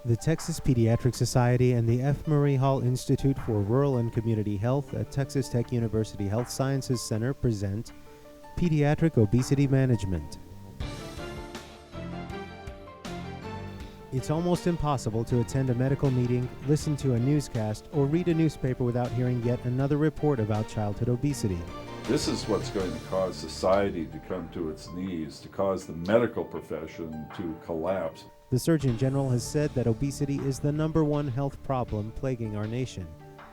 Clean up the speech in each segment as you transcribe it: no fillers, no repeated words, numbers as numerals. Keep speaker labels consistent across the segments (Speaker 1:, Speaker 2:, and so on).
Speaker 1: The Texas Pediatric Society and the F. Murray Hall Institute for Rural and Community Health at Texas Tech University Health Sciences Center present Pediatric Obesity Management. It's almost impossible to attend a medical meeting, listen to a newscast, or read a newspaper without hearing yet another report about childhood obesity.
Speaker 2: This is what's going to cause society to come to its knees, to cause the medical profession to collapse.
Speaker 1: The Surgeon General has said that obesity is the number one health problem plaguing our nation,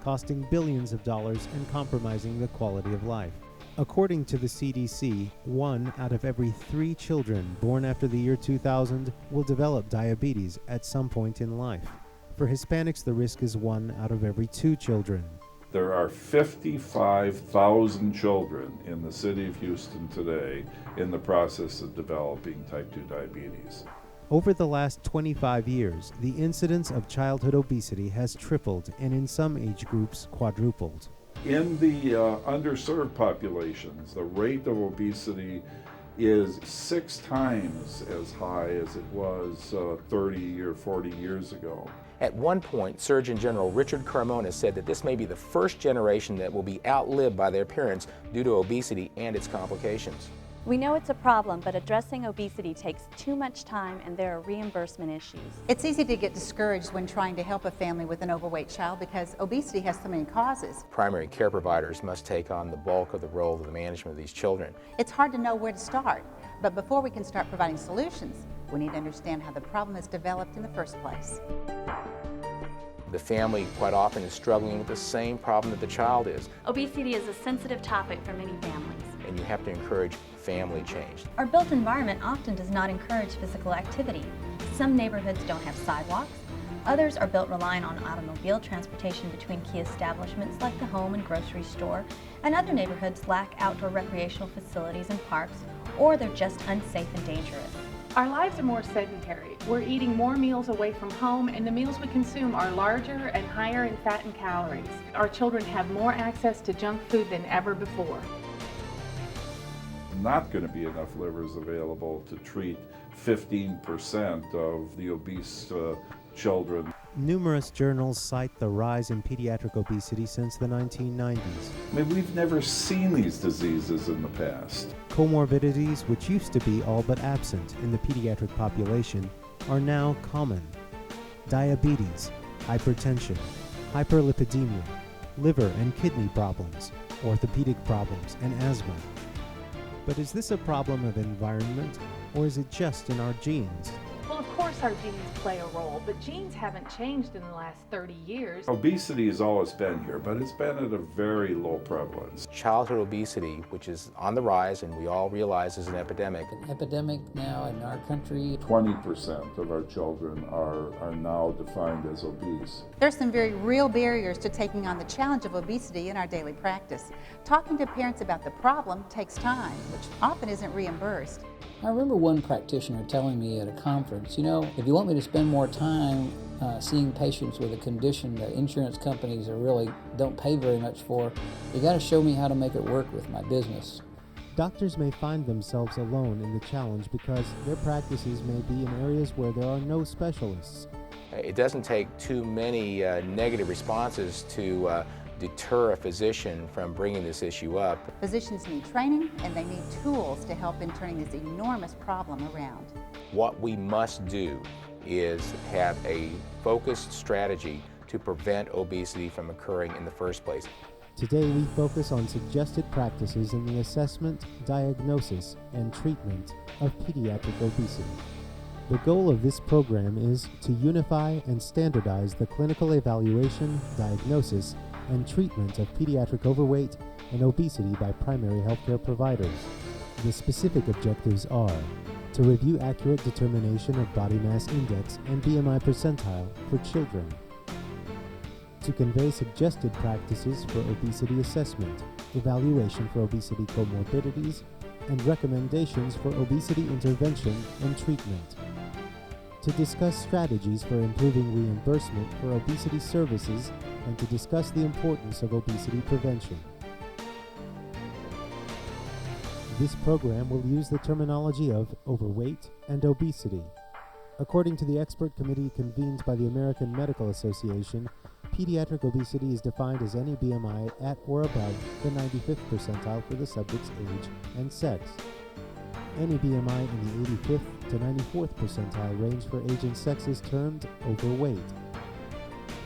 Speaker 1: costing billions of dollars and compromising the quality of life. According to the CDC, 1 out of every 3 children born after the year 2000 will develop diabetes at some point in life. For Hispanics, the risk is 1 out of every 2 children.
Speaker 2: There are 55,000 children in the city of Houston today in the process of developing type 2 diabetes.
Speaker 1: Over the last 25 years, the incidence of childhood obesity has tripled and in some age groups quadrupled.
Speaker 2: In the underserved populations, the rate of obesity is 6 times as high as it was 30 or 40 years ago.
Speaker 3: At one point, Surgeon General Richard Carmona said that this may be the first generation that will be outlived by their parents due to obesity and its complications.
Speaker 4: We know it's a problem, but addressing obesity takes too much time and there are reimbursement issues.
Speaker 5: It's easy to get discouraged when trying to help a family with an overweight child because obesity has so many causes.
Speaker 3: Primary care providers must take on the bulk of the role of the management of these children.
Speaker 5: It's hard to know where to start, but before we can start providing solutions, we need to understand how the problem is developed in the first place.
Speaker 3: The family quite often is struggling with the same problem that the child is.
Speaker 4: Obesity is a sensitive topic for many families.
Speaker 3: And you have to encourage family change.
Speaker 6: Our built environment often does not encourage physical activity. Some neighborhoods don't have sidewalks. Others are built relying on automobile transportation between key establishments like the home and grocery store. And other neighborhoods lack outdoor recreational facilities and parks, or they're just unsafe and dangerous.
Speaker 7: Our lives are more sedentary. We're eating more meals away from home, and the meals we consume are larger and higher in fat and calories. Our children have more access to junk food than ever before.
Speaker 2: Not going to be enough livers available to treat 15% of the obese children.
Speaker 1: Numerous journals cite the rise in pediatric obesity since the 1990s.
Speaker 2: I mean, we've never seen these diseases in the past.
Speaker 1: Comorbidities, which used to be all but absent in the pediatric population, are now common. Diabetes, hypertension, hyperlipidemia, liver and kidney problems, orthopedic problems, and asthma. But is this a problem of environment, or is it just in our genes?
Speaker 7: Well, of course our genes play a role, but genes haven't changed in the last 30 years.
Speaker 2: Obesity has always been here, but it's been at a very low prevalence.
Speaker 3: Childhood obesity, which is on the rise and we all realize is an epidemic.
Speaker 8: An epidemic now in our country.
Speaker 2: 20% of our children are now defined as obese.
Speaker 5: There's some very real barriers to taking on the challenge of obesity in our daily practice. Talking to parents about the problem takes time, which often isn't reimbursed.
Speaker 8: I remember one practitioner telling me at a conference, if you want me to spend more time seeing patients with a condition that insurance companies really don't pay very much for, you got to show me how to make it work with my business.
Speaker 1: Doctors may find themselves alone in the challenge because their practices may be in areas where there are no specialists.
Speaker 3: It doesn't take too many negative responses to deter a physician from bringing this issue up.
Speaker 5: Physicians need training and they need tools to help in turning this enormous problem around.
Speaker 3: What we must do is have a focused strategy to prevent obesity from occurring in the first place.
Speaker 1: Today we focus on suggested practices in the assessment, diagnosis, and treatment of pediatric obesity. The goal of this program is to unify and standardize the clinical evaluation, diagnosis, and treatment of pediatric overweight and obesity by primary healthcare providers. The specific objectives are to review accurate determination of body mass index and BMI percentile for children, to convey suggested practices for obesity assessment, evaluation for obesity comorbidities, and recommendations for obesity intervention and treatment, to discuss strategies for improving reimbursement for obesity services, and to discuss the importance of obesity prevention. This program will use the terminology of overweight and obesity. According to the expert committee convened by the American Medical Association, pediatric obesity is defined as any BMI at or above the 95th percentile for the subject's age and sex. Any BMI in the 85th to 94th percentile range for age and sex is termed overweight.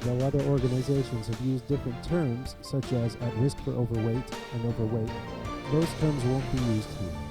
Speaker 1: Though other organizations have used different terms, such as at risk for overweight and overweight, those terms won't be used here.